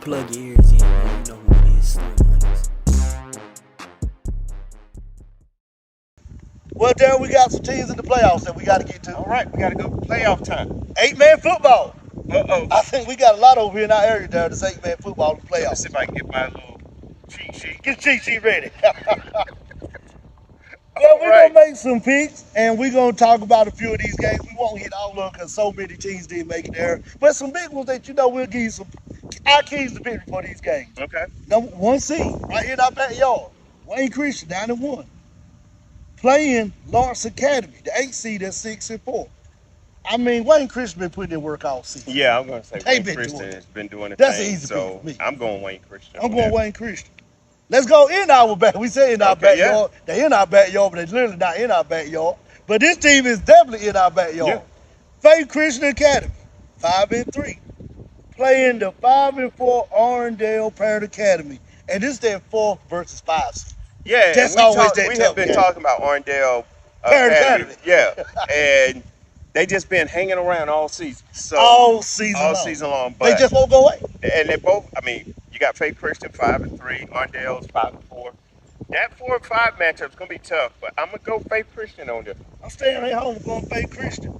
Plug your ears in, man. You know who it is. Slim Honeys. Well, Darren, we got some teams in the playoffs that we got to get to. All right, we got to go playoff time. 8-man football. Uh-oh. I think we got a lot over here in our area, Darren. This 8-man football in the Let me playoffs. see if I can get my little cheat sheet. Get your cheat sheet ready. Well, we're Right. going to make some picks, and we're going to talk about a few of these games. We won't hit all of them because so many teams didn't make it there. But some big ones that we'll give you some our keys to victory for these games. Okay. Number 1 seed, right here in our backyard. Wayne Christian, 9-1. Playing Lawrence Academy, the 8 seed at 6-4. I mean, Wayne Christian been putting in work all season. Yeah, I'm going to say They Wayne been Christian doing it. has been doing the That's thing. an easy So pick for me. I'm going Wayne Christian. I'm on going that. Wayne Christian. Let's go in our back. We say in our Okay, backyard. They're in our backyard, but they're literally not in our backyard. But this team is definitely in our backyard. Yeah. Faith Christian Academy, 5-3. Playing the 5-4 Arndale Parent Academy. And this is their 4th versus 5 seed. Yeah, That's and we always that we tough have been game. talking about Arndale Parent Academy. Academy. Yeah, and they just been hanging around all season. So All season long. But They just won't go away. and they both. I mean, you got Faith Christian 5-3, Arndale's 5-4. That 4 and 5 matchup is gonna be tough, but I'm gonna go Faith Christian on this. I'm staying at home going Faith Christian.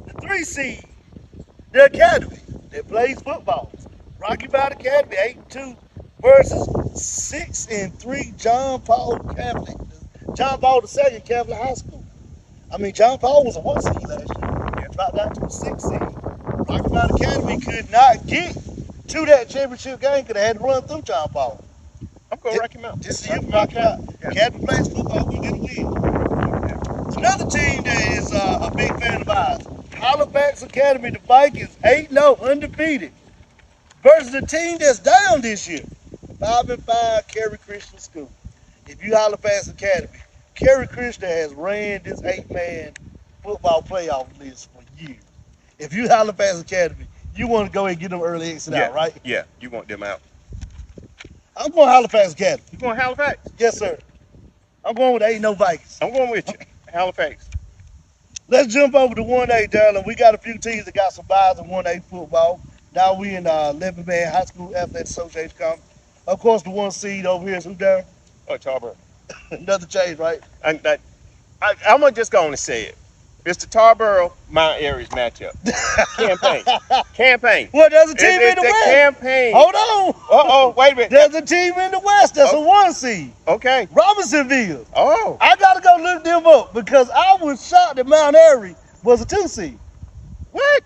The 3 seed, the Academy, that plays football. Rocky Mountain Academy, 8-2 versus 6-3 John Paul Catholic. John Paul II Catholic High School. I mean, John Paul was a 1 seed last year. Dropped down to a 6 seed. Rocky Mountain Academy could not get to that championship game because they had to run through John Paul. I'm going Rocky Mountain. This is you from Rocky Mountain. Yeah. Academy plays football, we get a win. Another team that is a big fan of ours, Halifax Academy, the Vikings, 8-0, undefeated, versus a team that's down this year, 5-5 Cary Christian School. If you Halifax Academy, Cary Christian has ran this 8-man football playoff list for years. If you Halifax Academy, you want to go and get them early exit out, right? Yeah, you want them out. I'm going Halifax Academy. You going Halifax? Yes, sir. I'm going with 8-0 Vikings. I'm going with you. Halifax. Let's jump over to 1A, Darren. We got a few teams that got some buys in 1A football. Now we in 11-man high school athletic association conference. Of course, the 1 seed over here is who, Darren? Oh, Tarboro. Another change, right? I'm gonna just go on and say it. It's the Tarboro Mount Airy matchup. Campaign. Well, there's a team in It's the the West. campaign. Hold on. Oh, wait a minute. There's a team in the West that's a 1 seed. Okay. Robinsonville. Oh. I got to go look them up because I was shocked that Mount Airy was a 2 seed. What?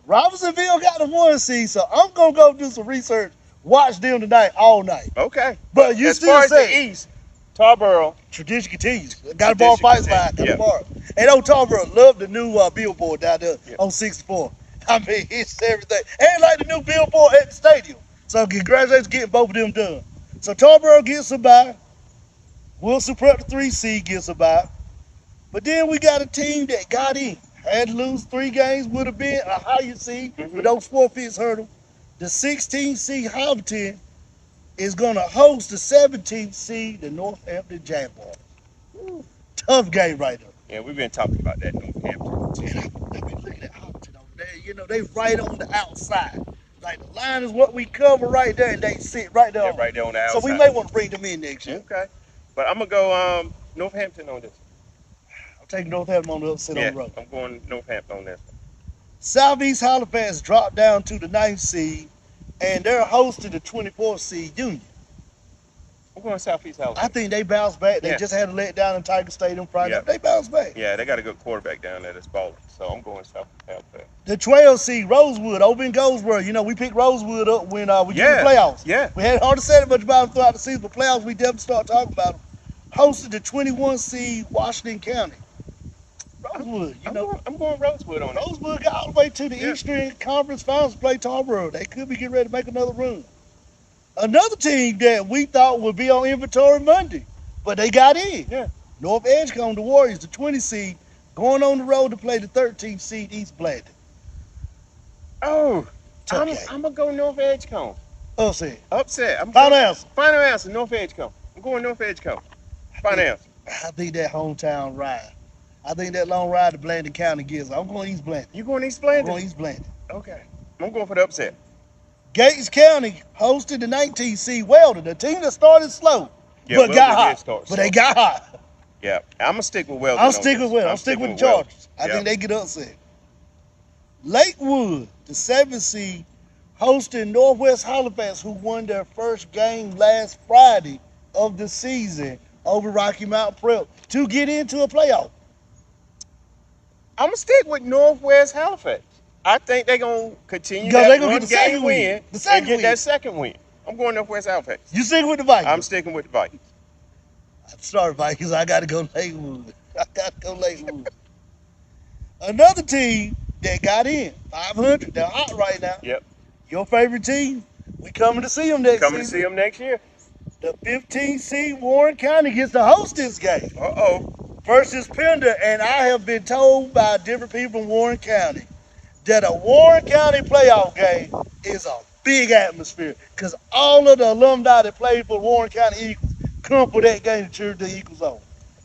Robinsonville got a 1 seed, so I'm going to go do some research, watch them tonight, all night. Okay. But you as still far as say the East, Tarboro. tradition continues. Got a ball fights Tradition line. Got continues, a bar. And old Tarboro love the new billboard down there Yeah. on 64. I mean, it's everything. And like the new billboard at the stadium. So congratulations getting both of them done. So Tarboro gets a bye. Wilson Prep, the 3 seed, gets a bye. But then we got a team that got in. Had to lose 3 games, would have been a higher seed, but those forfeits hurt them. The 16 seed Hobbiton is going to host the 17th seed, the Northampton Jaguars. Tough game right there. Yeah, we've been talking about that in Northampton. And I've been looking at Hobbiton over there. You know, they right on the outside. Like the line is what we cover right there, and they sit right there. Yeah, right there on the So outside. we may want to bring them in next year. Okay. But I'm gonna go Northampton on this. I'm taking Northampton on the upset Yeah, on the road. I'm going Northampton on this. Southeast Halifax dropped down to the 9th seed, and they're hosting the 24th seed Union. I'm going Southeast Halifax. I think they bounced back. They Yeah. just had to let down in Tiger Stadium Friday. Yeah. They bounced back. Yeah, they got a good quarterback down there that's balling. So I'm going Southeast Halifax. The 12 seed Rosewood over in Goldsboro. You know, we picked Rosewood up when we get Yeah. the playoffs. Yeah. We hadn't hardly said much about them throughout the season, but playoffs we definitely start talking about them. Hosted the 21 seed Washington County. Rosewood, you know, I'm going Rosewood on it. Rosewood got all the way to the Yeah. Eastern Conference Finals to play Tarboro. They could be getting ready to make another run. Another team that we thought would be on inventory Monday, but they got in. Yeah. North Edgecombe, the Warriors, the 20 seed, going on the road to play the 13th seed East Blandon. Oh, Tough I'm game. gonna go North Edgecombe. Upset. Upset. Final answer. Final answer. North Edgecombe. I'm going North Edgecombe. Final answer. I think that hometown ride. I think that long ride to Blandon County gives. I'm going East Blandon. You going East I'm Blandon? going East Blandon. Okay. I'm going for the upset. Gates County hosted the 19th seed Weldon, the team that started slow, Yeah, but Weldon got did hot. start But slow. they got hot. Yeah, I'm gonna stick with Weldon. I'm sticking with it. I'm sticking with the Chargers. I Yep. think they get upset. Lakewood, the 7th seed, hosting Northwest Halifax, who won their first game last Friday of the season over Rocky Mountain Prep to get into a playoff. I'm gonna stick with Northwest Halifax. I think they're gonna continue Because that they gonna one get the second game win. win The second and get win. that second win. I'm going Northwest Halifax. You sticking with the Vikings? I'm sticking with the Vikings. I'm sorry, Vikings. I got to go Lakewood. I got to go Lakewood. Another team that got in, 500. They're hot right now. Yep. Your favorite team. We coming to see them next Coming to season. see them next year. The 15th seed Warren County gets to host this game versus Pender. And I have been told by different people in Warren County that a Warren County playoff game is a big atmosphere because all of the alumni that played for Warren County Eagles come for that game to cheer the Eagles on.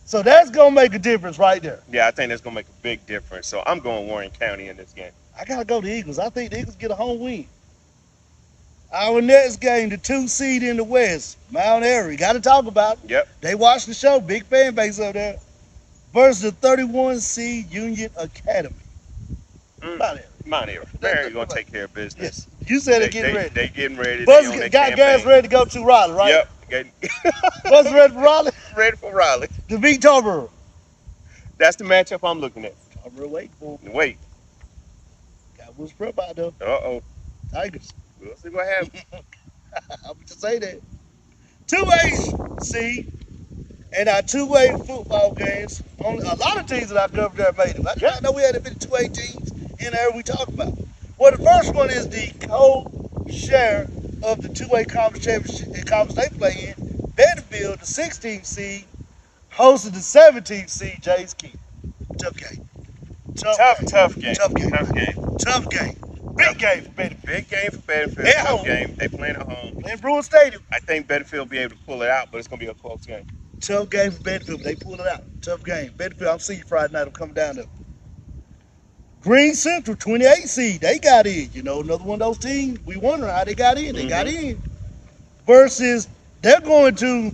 So that's going to make a difference right there. Yeah, I think that's gonna make a big difference. So I'm going Warren County in this game. I got to go to the Eagles. I think the Eagles get a home win. Our next game, the 2 seed in the West, Mount Airy. Got to talk about it. Yep. They watch the show. Big fan base up there. Versus the 31 seed Union Academy. Mount Airy. Mount Airy. They're gonna take care of business. Yes. You said they're getting ready. They getting ready. Buzz They on their got guys campaign. ready to go to Raleigh, right? Yep. Getting Buzz ready for Raleigh ready for Raleigh. to beat Tarboro. That's the matchup I'm looking at. Tarboro wait for him. Wait. Got Woods Prep out though. Tigers. We'll see what happens. I'm just say that. 2A seed and our 2A football games. Only a lot of teams that I covered there made it. I did not know we had that many 2A teams in there we talk about. Well, the first one is the co-share of the 2A conference championship and conference they play in. Bentonville, the 16th seed, hosted the 17th seed, Jays Keith. Tough game. Tough game. Tough game. Tough game. Tough game. Big game for Bentonville. Big game for Bedford. At Tough home. game. They playing at home. Playing Brewer Stadium. I think Bedford will be able to pull it out, but it's gonna be a close game. Tough game for Bentonville. They pulled it out. Tough game. Bentonville, I'm seeing you Friday night. I'm coming down there. Green Central, 28 seed. They got in. You know, another one of those teams. We wondering how they got in. They got in. Versus, they're going to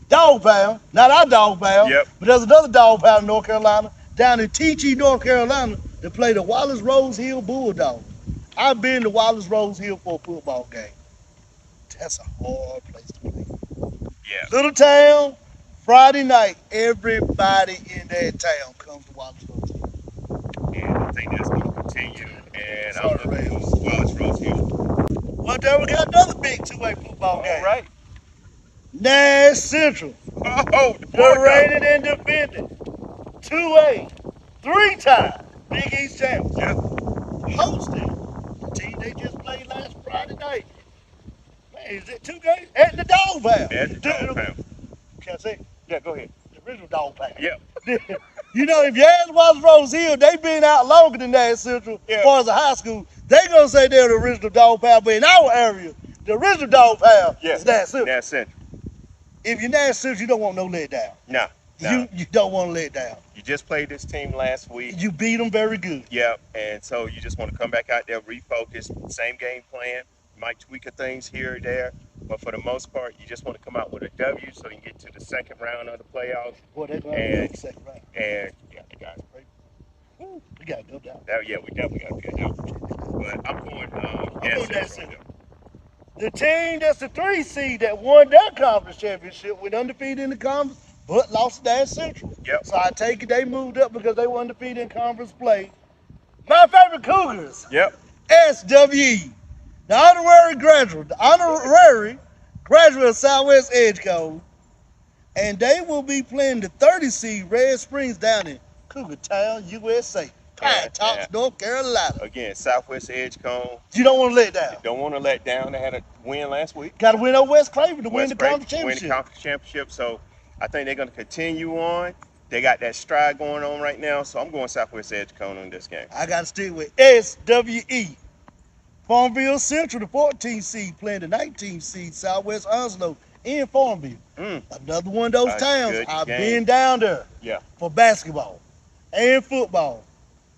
Dog Pound. Not our Dog Pound. Yep. But there's another Dog Pound in North Carolina. Down in Teachee, North Carolina, to play the Wallace Rose Hill Bulldogs. I've been to Wallace Rose Hill for a football game. That's a hard place to play. Yeah. Little town, Friday night, everybody in that town comes to Wallace Rose Hill. And I think that's gonna continue. And Sorry, I'm looking Rams. for Wallace Rose Hill. Well, there we got another big 2A football game. All right. Nash Central, Oh, the the Bulldogs. rated and defended 2A, 3-time Big East champions, Yep. hosting the team they just played last Friday night. Man, is it 2 games? At the Dog Pound. At the Dog Pound. Can I say? Yeah, go ahead. The original Dog Pound. Yep. You know, if you ask Wallace Rose Hill, they've been out longer than Nash Central as far as a high school. They gonna say they're the original Dog Pound, but in our area, the original Dog Pound is Nash Central. Nash Central. If you're Nash Central, you don't want no let down. No. You don't want to let down. You just played this team last week. You beat them very good. Yep. And so you just want to come back out there, refocus, same game plan. You might tweak a things here or there, but for the most part, you just want to come out with a W so you can get to the second round of the playoffs. Boy, they're going to the second round. And yeah, the guys. We got to go down. Yeah, we definitely got to get out. But I'm going. going Nash Central. The team that's the 3 seed that won their conference championship went undefeated in the conference, but lost to Nash Central. Yep. So I take it they moved up because they were undefeated in conference play. My favorite Cougars, Yep. SWE, the honorary graduate of Southwest Edgecombe, and they will be playing the 30 seed Red Springs down in Cougar Town, USA, Pine Tops, yeah. North Carolina. Again, Southwest Edgecombe. You don't want to let down. Don't want to let down. They had a win last week. Got to win over West Craven to win the West Craven conference championship. Win the conference championship. So I think they're going to continue on. They got that stride going on right now. So I'm going Southwest Edgecombe in this game. I got to stick with SWE. Farmville Central, the 14th seed, playing the 19th seed Southwest Onslow in Farmville. Another one of those towns. good I've game. been down there Yeah. for basketball and football.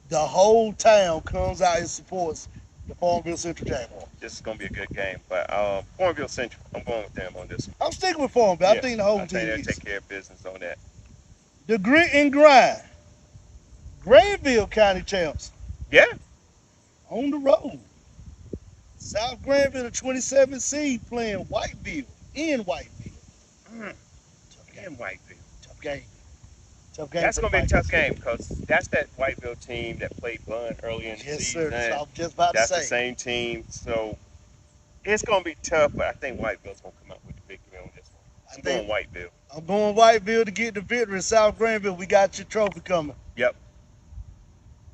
The whole town comes out and supports the Farmville Central Jaguars. This is gonna be a good game. But Farmville Central, I'm going with them on this one. I'm sticking with Farmville. I Yeah, think the home I think team they'll is. take care of business on that. The grit and grind. Granville County champs Yeah, on the road. South Granville, the 27 seed, playing Whiteville in Whiteville. Tough game. and Whiteville. Tough game. Tough game. That's for gonna be a the tough Vikings. game because that's that Whiteville team that played Bun early in the Yes, season. sir. That's what I was just about That's to the say. same team, so it's gonna be tough. But I think Whiteville's gonna come out with the victory on this one. I'm going Whiteville. I'm going Whiteville to get the victory. South Granville, we got your trophy coming. Yep.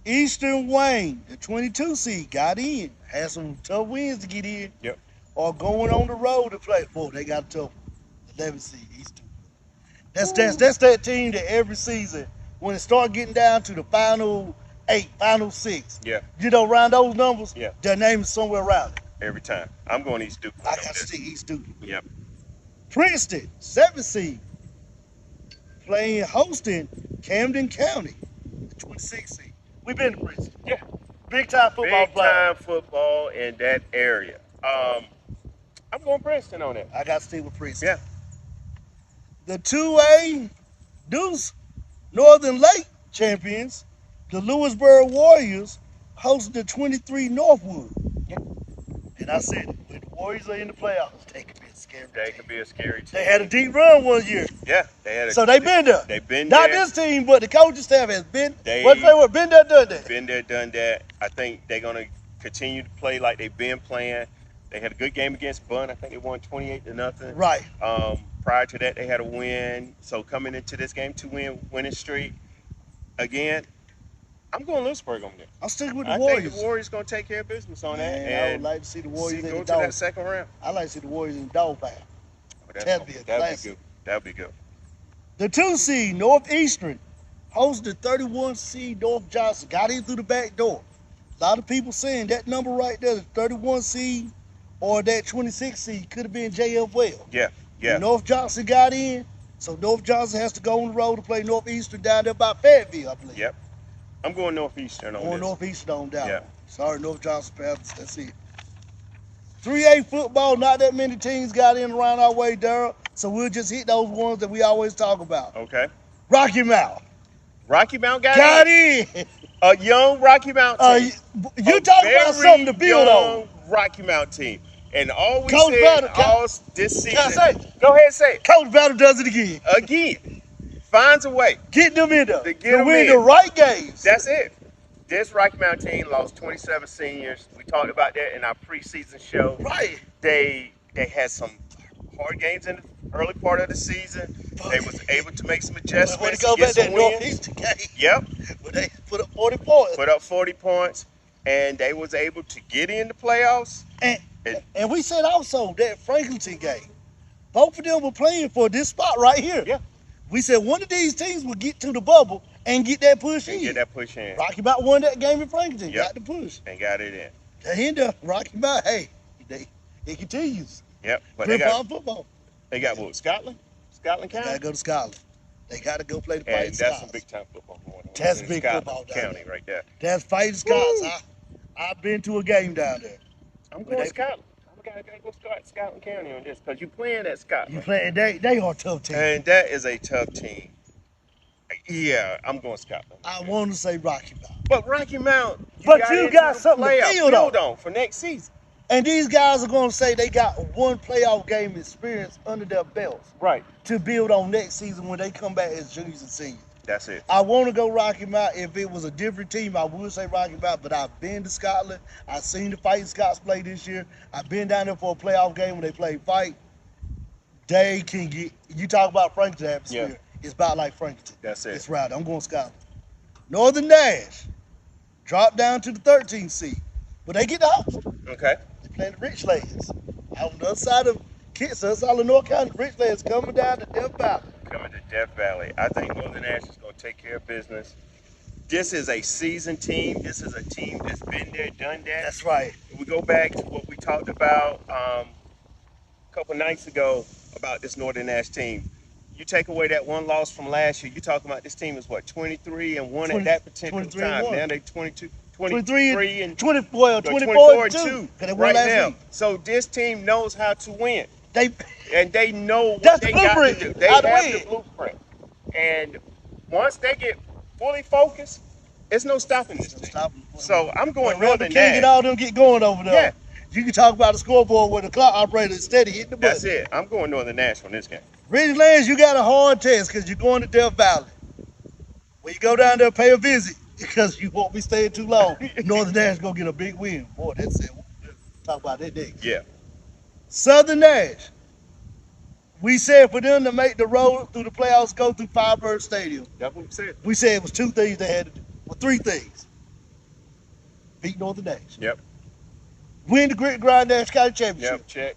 Eastern Wayne, the 22 seed, got in. Had some tough wins to get in. Yep. Or going on the road to play. Boy, they got a tough 11 seed, Eastern. That's that team that every season, when it start getting down to the final 8, final 6, Yeah. you know, around those numbers, Yeah. their name is somewhere around it. Every time. I'm going East Duke. I got to stick East Duke. Yep. Princeton, 7 seed, hosting Camden County, the 26 seed. We've been to Princeton. Yeah. Big time football Big player. time football in that area. I'm going Princeton on that. I got to stick with Princeton. Yeah. The 2A Deuce Northern Lake champions, the Lewisburg Warriors, hosted the 23 Northwood. Yeah. And I said, when the Warriors are in the playoffs, they could be a scary They team. could be a scary team. They had a deep run one year. Yeah. They had a, So they've been there. They've been Not there. this team, but the coaching staff has been. They- What they were been there, done that. Been there, done that. I think they're gonna continue to play like they've been playing. They had a good game against Bun. I think they won 28-0. Right. Prior to that, they had a win. So coming into this game, 2 winning streak. Again, I'm going Lewisburg on there. I'm sticking with the I Warriors. think the Warriors gonna take care of business on that. Man, I And would like to see the Warriors in go the to that dog. second round. I like to see the Warriors in the dog pound. That'd be a classic. good. That'd be good. The 2 seed Northeastern hosted 31 seed North Johnson. Got in through the back door. A lot of people saying that number right there, the 31 seed or that 26 seed, could have been JF Well. Yeah. North Johnson got in, so North Johnson has to go on the road to play Northeastern down there by Fayetteville, I believe. Yep. I'm going Northeastern on Going this. Northeastern on down. Yeah. Sorry, North Johnson Panthers. That's it. 3A football, not that many teams got in around our way, Daryl. So we'll just hit those ones that we always talk about. Okay. Rocky Mount. Rocky Mount got in. a young Rocky Mount team. You talking about something to build on. Rocky Mount team. And all we Coach said Battle, all this season. Can I say it? Go ahead and say it. Coach Battle does it again. Again. Finds a way. Get them in there. To get them win in. the right games. That's it. This Rocky Mount team lost 27 seniors. We talked about that in our preseason show. Right. They had some hard games in the early part of the season. They was able to make some When adjustments. it go back get to that some wins. Northeastern game, Yep. when they put up 40 points. Put up 40 points, and they was able to get in the playoffs. And we said also that Franklinton game, both of them were playing for this spot right here. Yeah. We said one of these teams will get to the bubble and get that push And in. get that push in. Rocky Mount won that game in Franklinton. Yep. Got the push. And got it in. They in there. Rocky Mount, hey, it continues. Yep. But Grip on football. they got what? Scotland They County? gotta go to Scotland. They gotta go play the And Fighting that's Scots. some big time football going on. That's in big Scotland football down County there. right there. That's Fighting Scots. Woo! I've been to a game down there. I'm But going they- Scotland. I gotta go start Scotland County on this because you playing at Scotland. You play, they are a tough team. And that is a tough team. Yeah, I'm going Scotland. I want to say Rocky Mount. But Rocky Mount, But got you into got the something to playoff build on. for next season. And these guys are going to say they got one playoff game experience under their belts Right. to build on next season when they come back as juniors and seniors. That's it. I want to go Rocky Mount. If it was a different team, I would say Rocky Mount, but I've been to Scotland. I've seen the Fighting Scots play this year. I've been down there for a playoff game when they played fight. They can get, you talk about Franklinton atmosphere. Yeah. It's about like Franklinton. That's it. It's right. I'm going Scotland. Northern Nash dropped down to the 13th seed, but they get the house. Okay. They playing the Richlands. Out on the other side of Kitts, other side of North County, Richlands coming down to Death Valley. Coming to Death Valley. I think Northern Ash is going to take care of business. This is a seasoned team. This is a team that's been there, done that. That's right. We go back to what we talked about a couple nights ago about this Northern Ash team. You take away that one loss from last year, you're talking about this team is what, 23-1 at that particular 23-1. time. Now they 22, 23 and 24, 24 and 2. 'Cause they won right last now. week. So this team knows how to win. They And they know what That's the they got to blueprint. do. They How to have win. the blueprint. And once they get fully focused, it's no stopping this thing. Stop 'em. So I'm going When Randall Northern King and Nash. all them get going over there, Yeah. you can talk about the scoreboard where the clock operator is steady hitting the That's button. it. I'm going Northern Nash on this game. Ridgelands, you got a hard test because you're going to Death Valley. When you go down there, pay a visit because you won't be staying too long. Northern Nash gonna get a big win. Boy, that's it. Talk about that day. Yeah. Southern Nash. We said for them to make the road through the playoffs go through Firebird Stadium. That's what we said. We said it was 2 things they had to do. Well, 3 things. Beat Northern Nash. Yep. Win the Grit Grind Nash County Championship. Yep. Check.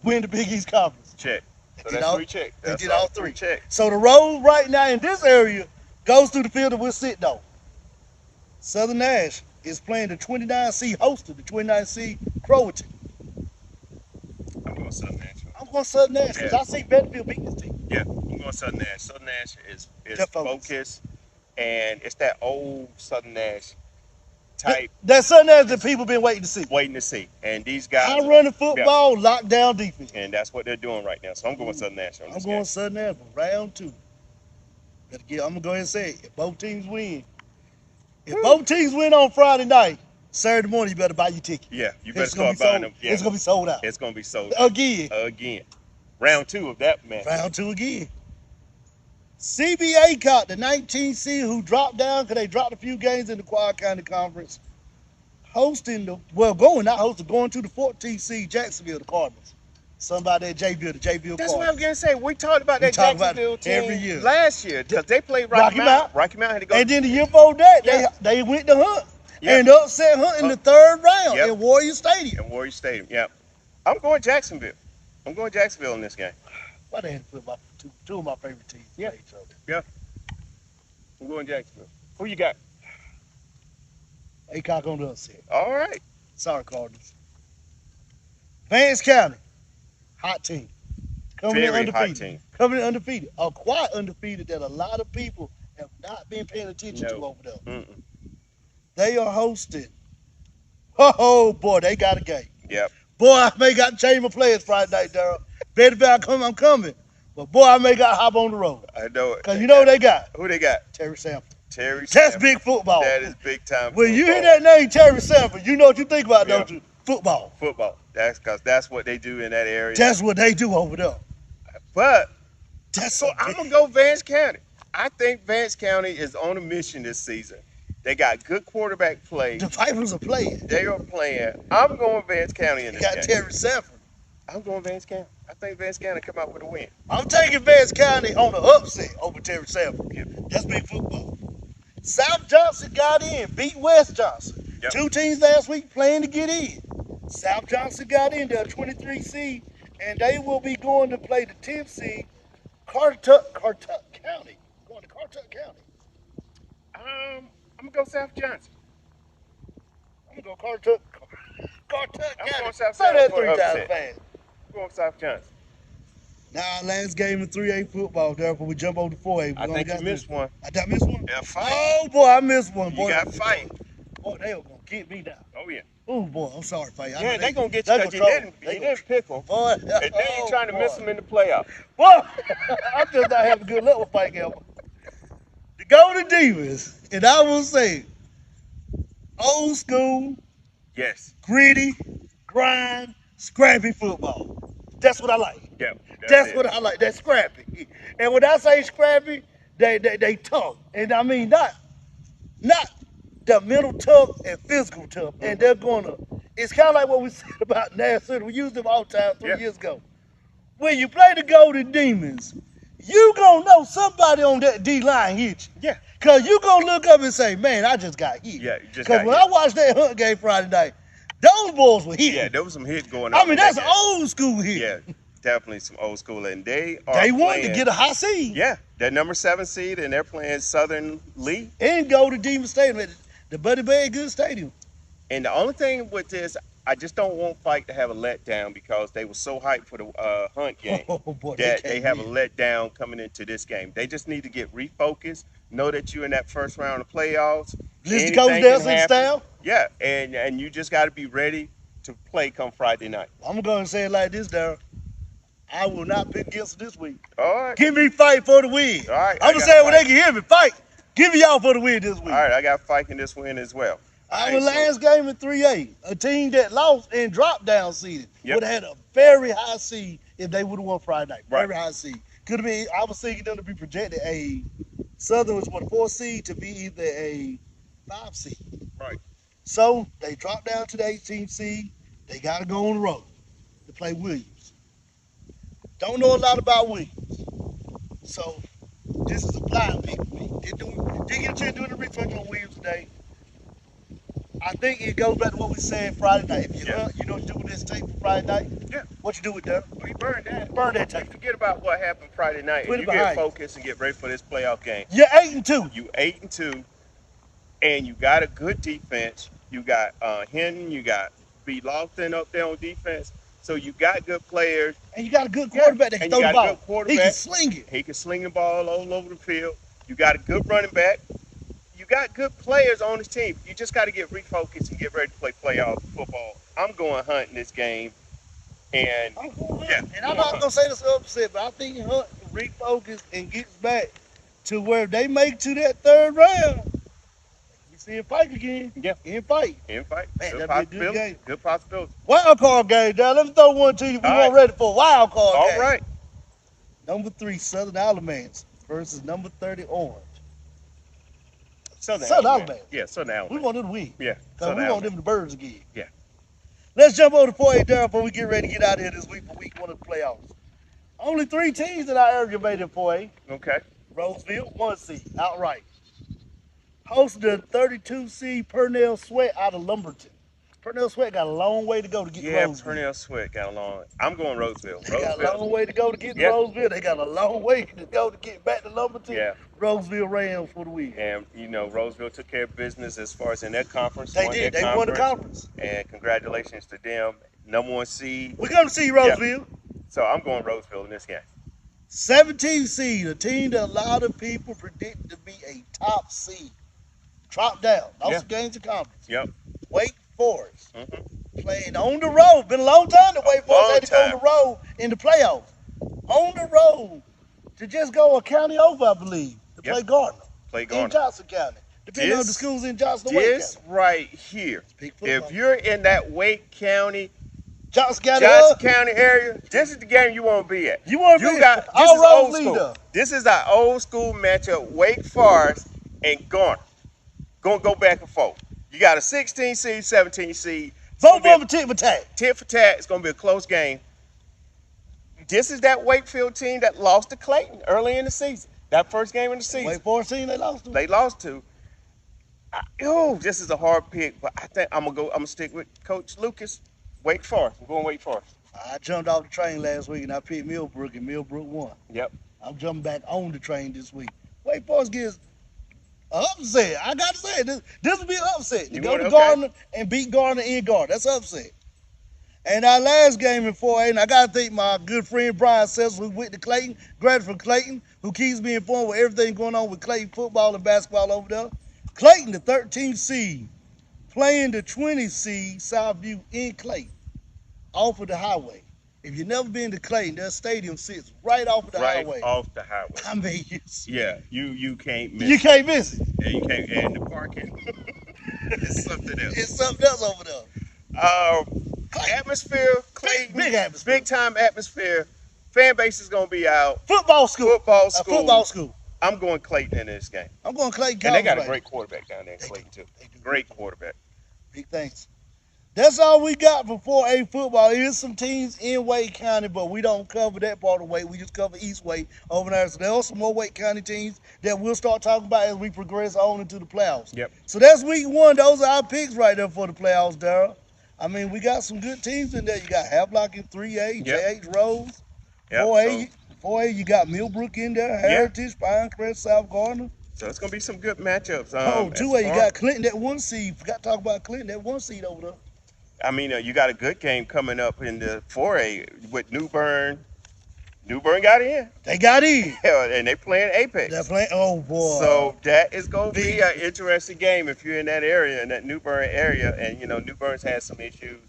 Win the Big East Conference. Check. So Did that's all- 3 checks. They That's did all 3 3. checks. So the road right now in this area goes through the field that we're sitting on. Southern Nash is playing the 29C hosted, the 29C Croatan. I'm going Southern Nash. I'm going Southern Nash because Yeah. I see Bentonville beating this team. Yeah. I'm going Southern Nash. Southern Nash is They're focused. focused, and it's that old Southern Nash type That's Southern Nash that people been waiting to see. waiting to see. And these guys, High running football, lockdown defense. and that's what they're doing right now. So I'm going Southern Nash on I'm this going game. Southern Nash for round 2. I'm gonna go ahead and say it. If both teams win, both teams win on Friday night, Saturday morning you better buy your ticket. Yeah, you better It's gonna start be buying sold. them. Yeah, It's gonna be sold out it's gonna be sold out again. Round 2 of that match. Round 2 again. CBA caught the 19 seed who dropped down because they dropped a few games in the Quad County Conference, going to the 14 seed Jacksonville, the Cardinals. Somebody at Jayville, the Jayville That's what I Cardinals. was gonna say. We talked about We that talk about Jacksonville it team every year. last year because they played Rocky Mount. Rocky Mount had to go. And then the year before that, Yeah. they went to Hunt Yeah. and upset Hunt in the 3rd round Yep. in Warrior Stadium. in Warrior Stadium. Yeah, I'm going Jacksonville. I'm going Jacksonville in this game. Why they had to put two of my favorite teams Yeah. play each other? I'm going Jacksonville. Who you got? Acock on the upset. All right. Sorry, Cardinals. Vance County, hot team. Coming in Very hot undefeated. team. Coming in undefeated. A quite undefeated that a lot of people have not been paying attention to No. over there. Mm-mm. They are hosting. Oh, boy, they got a game. Yep. Boy, I may got to change my players Friday night, Daryl. Better be I'm coming. But, boy, I may got to hop on the road. I know it. Because you know what they got? Who they got? Terry Sanford. Terry. That's Sanford. big football. That is big time. When you hear football. that name, Terry Sanford, you know what you think about, Yeah. don't you? Football. Football. That's because that's what they do in that area. That's what they do over there. But That's so I'm gonna go Vance County. I think Vance County is on a mission this season. They got good quarterback play. The Vipers are playing. They are playing. I'm going Vance County in You this got game. Terry Sanford. I'm going Vance County. I think Vance County come out with a win. I'm taking Vance County on the upset over Terry Sanford. Yeah. That's big football. South Johnson got in, beat West Johnson. Yep. 2 teams last week playing to get in. South Johnson got in, they're 23 seed, and they will be going to play the 10th seed, Cartuck County. Going to Cartuck County. I'm gonna go South Johnson. I'm going to go Cartuck I'm County. going South Say Johnson that for 3 an times upset. fast. I'm going South Johnson. Now, last game in 3A football, therefore we jump over to 4A. I think you missed one. I did I miss one? Yeah, fight. Oh, boy, I missed one. You Boy, got fight. Boy, they were going to get me down. Oh yeah. Oh, boy, I'm sorry, Faye. Yeah, they gonna get you because you didn't pick them. Boy, And then you trying to miss them in the playoffs. Boy, I'm just not having a good luck with Fight Gamble. The Golden Demons, and I will say, old school, Yes. gritty, grind, scrappy football. That's what I like. Yeah. That's what I like. That's scrappy. And when I say scrappy, they tough. And I mean not the mental tough and physical tough. And they're gonna. It's kind of like what we said about Nash City. We used them all the time 3 Yeah. years ago. When you play the Golden Demons, you gonna know somebody on that D line hit you. Yeah. Cause you gonna look up and say, "Man, I just got hit." Yeah, you just Cause got when hit. I watched that Hunt game Friday night, those boys were hit. Yeah, there was some hit going on. I mean, in that that's game. old school hit. Yeah, definitely some old school, and they are. They wanted playing, to get a high seed. Yeah, they're number 7 seed, and they're playing Southern Lee. And go to Demon Stadium, the Buddy Bag Good Stadium. And the only thing with this, I just don't want Fight to have a letdown because they were so hyped for the Hunt game Oh boy, that they can't have a win. letdown coming into this game. They just need to get refocused, Know that you're in that first round of playoffs. Listen to Anything Coach can Nelson happen. style. Yeah, and you just got to be ready to play come Friday night. I'm going to say it like this, Daryl. I will not pick against this week. All right. Give me fight for the win. All right. I'm going to say it when they can hear me. Fight. Give me y'all for the win this week. All right. I got Fight in this win as well. Our last game in 3A, a team that lost and dropped down seeded would have had a very high seed if they would have won Friday night. Right. Very high seed. Could have been, I was thinking them to be projected a Southern was what, a 4 seed to be either a 5 seed. Right. So they dropped down to the 18 seed. They got to go on the road to play Williams. Don't know a lot about Williams. So this is a blind pick for me. Didn't get a chance to do the research on Williams today. I think it goes back to what we said Friday night. If you you know what you do with this tape for Friday night? Yeah. What you do with that? We burn that. Burn that tape. Forget about what happened Friday night. Put And it you get behind you. focused and get ready for this playoff game. You're 8-2. You 8-2, and you got a good defense. You got Hinton. You got B. Lofton up there on defense. So you got good players. And you got a good quarterback that can throw the ball. He can sling it. He can sling the ball all over the field. You got a good running back. You got good players on this team. You just got to get refocused and get ready to play playoff football. I'm going Hunt in this game. And And I'm not gonna say this upset, but I think Hunt can refocus and gets back to where they make to that third round. We see him fight again. Yeah. In fight. in fight. Man, Good that'd be a good possibility. game. Good possibility. Wild card game, Dad. Let me throw one to you. We All weren't right. ready for a wild card game. All right. Number 3, Southern Alamance versus number 30, Orange. Southern Alabama. Alabama. Yeah, Southern We Alabama. want them to win. Yeah, Because Southern we want Alabama. them the birds again. Yeah. Let's jump over to 4A, Daryl, before we get ready to get out of here this week for week 1 of the playoffs. Only 3 teams in our area made it 4A. Okay. Roseville, 1 seed, outright. Hosted the 32 seed Purnell Sweat out of Lumberton. Purnell Sweat got a long way to go to get to Yeah, Roseville. Purnell Sweat got along. I'm going Roseville. They got a long Roseville. way to go to get to Yep. Roseville. They got a long way to go to get back to Lumberton. Yeah. Roseville Rams for the win. And, Roseville took care of business as far as in their conference. They did. They won the conference. And congratulations to them. Number 1 seed. We're going to see Roseville. So I'm going Roseville in this game. 17 seed, a team that a lot of people predicted to be a top seed. Dropped down. Lost games of conference. Yep. Wake Forest. Mm-hmm. Playing on the road. Been a long time that Wake Forest Long had to go on time. the road in the playoffs. On the road to just go a county over, I believe, to Yep. play Gardner. Play In Garner. Johnson County. Depending on the This- schools in Johnson Wake This County. right here. Big football. If you're in that Wake County, Johnson County, Johnson County area, this is the game you want to be at. you want to You be got this all is roads old lead school. up. This is our old school matchup. Wake Forest and Garner. Gonna go back and forth. You got a 16 seed, 17 seed. Both of them tit for tat. Tit for tat. It's gonna be a close game. This is that Wakefield team that lost to Clayton early in the season. That first game in the season. Wake Forest team, they lost to. They lost to. This is a hard pick, but I think I'm gonna stick with Coach Lucas. Wake Forest. I'm going Wake Forest. I jumped off the train last week and I picked Millbrook and Millbrook won. Yep. I'm jumping back on the train this week. Wake Forest gets an upset. I got to say, this will be an upset. To You go want- to okay. Gardner and beat Gardner in Gardner. That's an upset. And our last game in 4A, and I got to thank my good friend Brian Cecil, who went to Clayton, graduate from Clayton, who keeps me informed with everything going on with Clayton football and basketball over there. Clayton, the 13th seed, playing the 20th seed, Southview in Clayton, off of the highway. If you've never been to Clayton, their stadium sits right off of the Right highway. off the highway. I mean, Yeah, you can't miss. you can't miss it. Yeah, you can't. And the parking is something else. It's something else over there. Atmosphere, Clayton, Big atmosphere. big time atmosphere. Fan base is gonna be out. Football school. Football A school. football school. I'm going Clayton in this game. I'm going Clayton And they got a College, great quarterback down there in They Clayton too. They do. Great quarterback. Big thanks. That's all we got for 4A football. There's some teams in Wake County, but we don't cover that part of Wake. We just cover East Wake over there. So there are some more Wake County teams that we'll start talking about as we progress on into the playoffs. Yep. So that's week 1. Those are our picks right there for the playoffs, Daryl. I mean, we got some good teams in there. You got Havelock in 3A, Yep. JH Rose. Yep. 4A, you got Millbrook in there, Heritage, Pinecrest, South Gardner. So it's gonna be some good matchups. 2A, you as far- got Clinton at 1 seed. Forgot to talk about Clinton at 1 seed over there. I mean, you got a good game coming up in the 4A with New Bern New Bern got in. They got in. Hell, and they playing Apex. They're playing. Oh boy. So that is going to Big. be an interesting game if you're in that area, in that New Bern area, and New Bern's had some issues.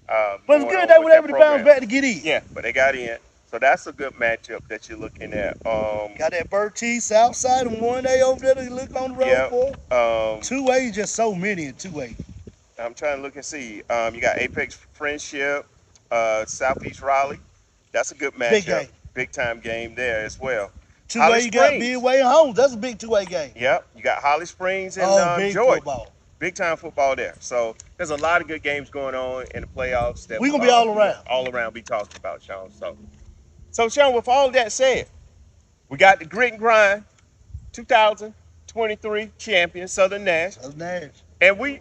But it's going good on they with were their able to bounce program. back to get in. Yeah, but they got in. So that's a good matchup that you're looking at. Got that Bertie Southside and 1A over there to look on the road Yeah. for. 2A, just so many in 2A. I'm trying to look and see. You got Apex Friendship, Southeast Raleigh. That's a good matchup. Big game. Big time game there as well. 2A, Holly you got Springs. Midway and Holmes. That's a big 2A game. Yep. You got Holly Springs and Big Joy. football. Big time football there. So there's a lot of good games going on in the playoffs. That We gonna be all around. All around be talked about, Sean. So Sean, with all that said, we got the Grit and Grind 2023 champion, Southern Nash. That's Nash. And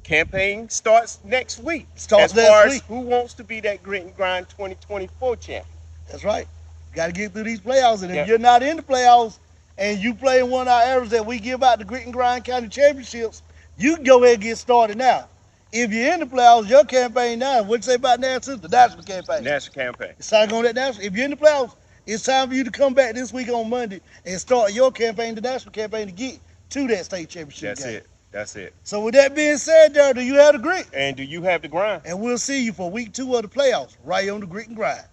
campaign starts next week. Starts as far next week. as who wants to be that Grit and Grind 2024 champion. That's right. Got to get through these playoffs. And if Yep. you're not in the playoffs and you play in one of our areas that we give out the Grit and Grind County Championships, you can go ahead and get started now. If you're in the playoffs, your campaign now, what you say about national? The national campaign. National campaign. It's time to go on that national. If you're in the playoffs, it's time for you to come back this week on Monday and start your campaign, the national campaign, to get to that state championship game. That's it. So with that being said, Daryl, do you have the grit? And do you have the grind? And we'll see you for week 2 of the playoffs right on the Grit and Grind.